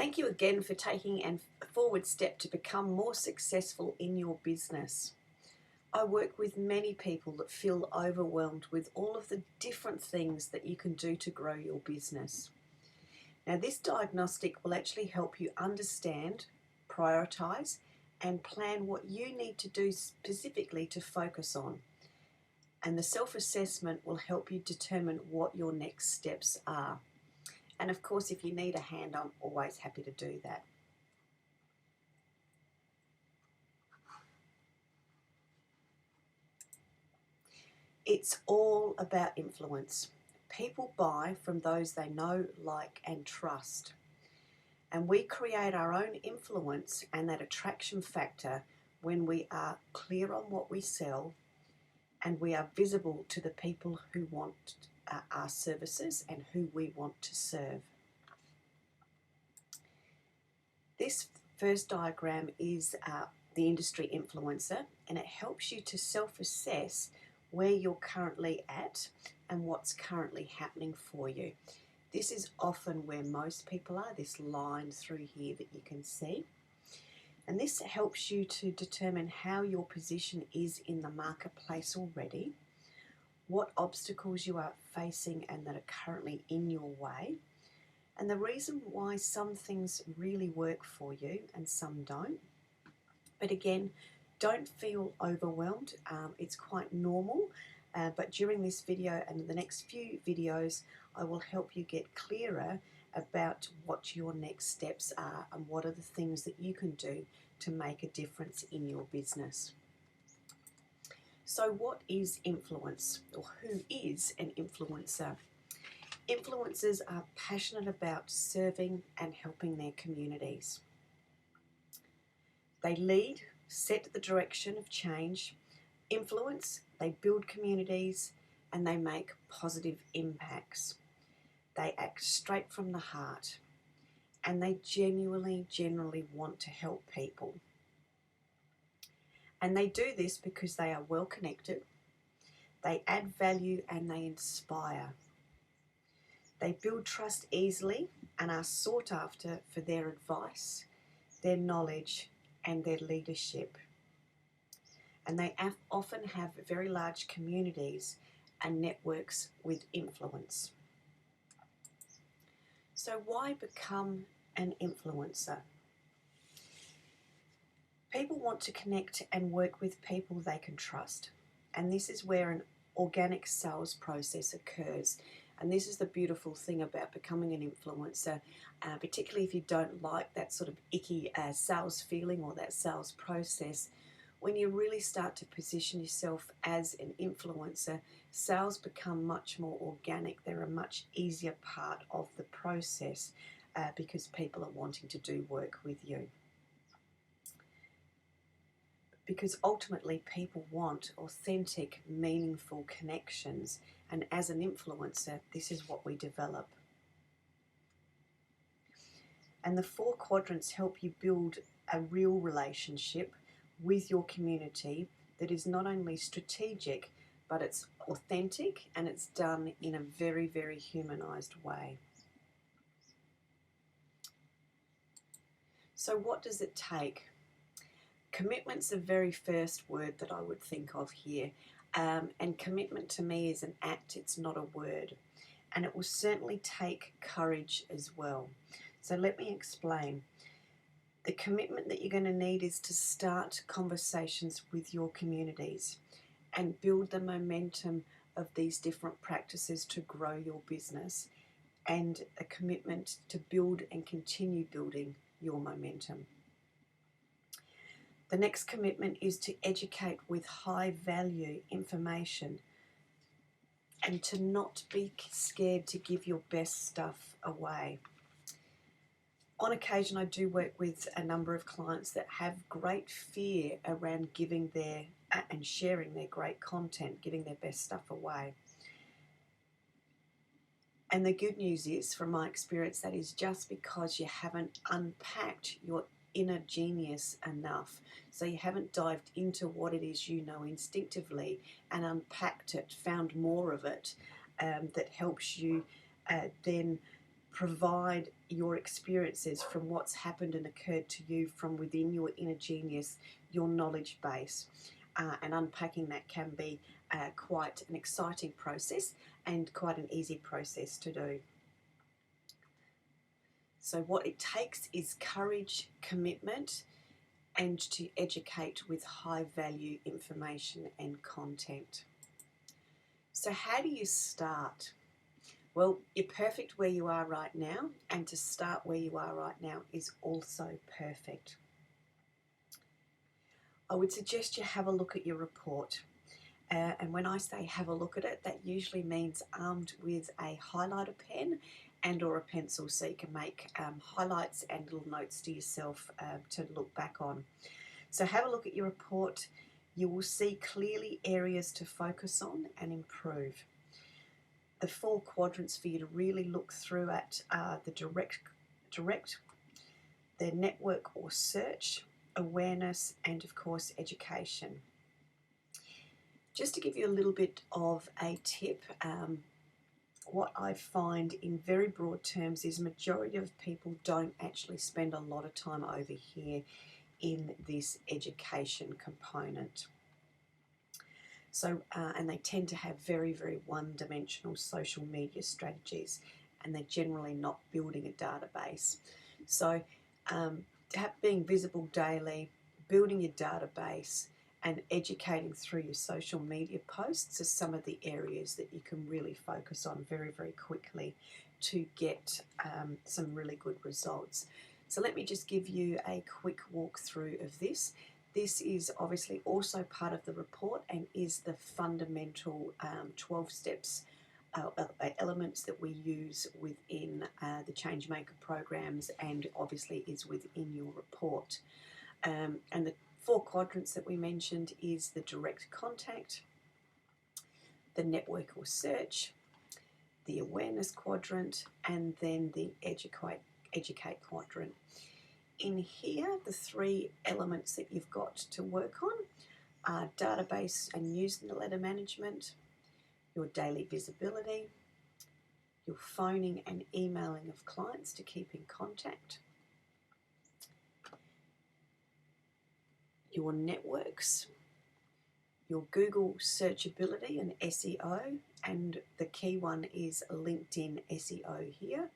Thank you again for taking a forward step to become more successful in your business. I work with many people that feel overwhelmed with all of the different things that you can do to grow your business. Now, this diagnostic will actually help you understand, prioritize, and plan what you need to do specifically to focus on. And the self-assessment will help you determine what your next steps are. And of course, if you need a hand, I'm always happy to do that. It's all about influence. People buy from those they know, like, and trust. And we create our own influence and that attraction factor when we are clear on what we sell and we are visible to the people who want our services and who we want to serve. This first diagram is the industry influencer, and it helps you to self-assess where you're currently at and what's currently happening for you. This is often where most people are, this line through here that you can see. And this helps you to determine how your position is in the marketplace already, what obstacles you are facing and that are currently in your way, and the reason why some things really work for you and some don't. But again, don't feel overwhelmed. It's quite normal. But during this video and the next few videos, I will help you get clearer about what your next steps are and what are the things that you can do to make a difference in your business. So what is influence, or who is an influencer? Influencers are passionate about serving and helping their communities. They lead, set the direction of change, influence, they build communities, and they make positive impacts. They act straight from the heart, and they generally want to help people. And they do this because they are well connected, they add value, and they inspire. They build trust easily and are sought after for their advice, their knowledge, and their leadership. And they often have very large communities and networks with influence. So why become an influencer? People want to connect and work with people they can trust. And this is where an organic sales process occurs. And this is the beautiful thing about becoming an influencer, particularly if you don't like that sort of icky sales feeling or that sales process. When you really start to position yourself as an influencer, sales become much more organic. They're a much easier part of the process because people are wanting to do work with you. Because ultimately people want authentic, meaningful connections, and as an influencer, this is what we develop. And the 4 quadrants help you build a real relationship with your community that is not only strategic, but it's authentic and it's done in a very humanized way. So what does it take? Commitment's the very first word that I would think of here. And commitment to me is an act, it's not a word. And it will certainly take courage as well. So let me explain. The commitment that you're going to need is to start conversations with your communities and build the momentum of these different practices to grow your business, and a commitment to build and continue building your momentum. The next commitment is to educate with high value information and to not be scared to give your best stuff away. On occasion, I do work with a number of clients that have great fear around giving their and sharing their great content, giving their best stuff away. And the good news is, from my experience, that is just because you haven't unpacked your inner genius enough. So you haven't dived into what it is you know instinctively and unpacked it, found more of it that helps you then provide your experiences from what's happened and occurred to you from within your inner genius, your knowledge base. And unpacking that can be quite an exciting process and quite an easy process to do. So what it takes is courage, commitment, and to educate with high value information and content. So how do you start? Well, you're perfect where you are right now, and to start where you are right now is also perfect. I would suggest you have a look at your report. And when I say have a look at it, that usually means armed with a highlighter pen and or a pencil, so you can make highlights and little notes to yourself to look back on. So have a look at your report. You will see clearly areas to focus on and improve. The 4 quadrants for you to really look through at are the direct, the network or search, awareness, and of course education. Just to give you a little bit of a tip, what I find in very broad terms is majority of people don't actually spend a lot of time over here in this education component. So, and they tend to have very, very one-dimensional social media strategies, and they're generally not building a database. So being visible daily, building your database, and educating through your social media posts are some of the areas that you can really focus on very, very quickly to get some really good results. So let me just give you a quick walkthrough of this. This is obviously also part of the report and is the fundamental 12 steps elements that we use within the Changemaker programs, and obviously is within your report. And the 4 quadrants that we mentioned is the direct contact, the network or search, the awareness quadrant, and then the educate quadrant. In here, the 3 elements that you've got to work on are database and newsletter management, your daily visibility, your phoning and emailing of clients to keep in contact, your networks, your Google searchability and SEO, and the key one is LinkedIn SEO here.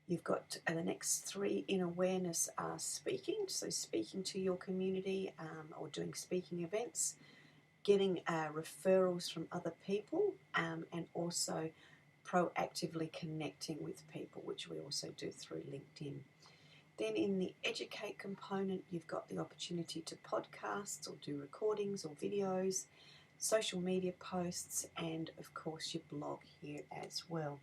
You've got the next 3 in awareness are speaking, so speaking to your community or doing speaking events, getting referrals from other people, and also proactively connecting with people, which we also do through LinkedIn. Then in the educate component, you've got the opportunity to podcasts or do recordings or videos, social media posts, and of course your blog here as well.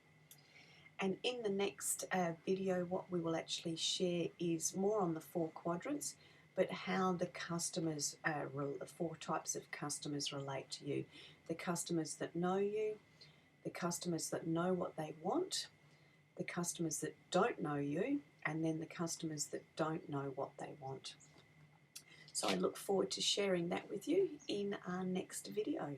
And in the next video, what we will actually share is more on the 4 quadrants, but how the customers, the 4 types of customers relate to you. The customers that know you, the customers that know what they want, the customers that don't know you, and then the customers that don't know what they want. So I look forward to sharing that with you in our next video.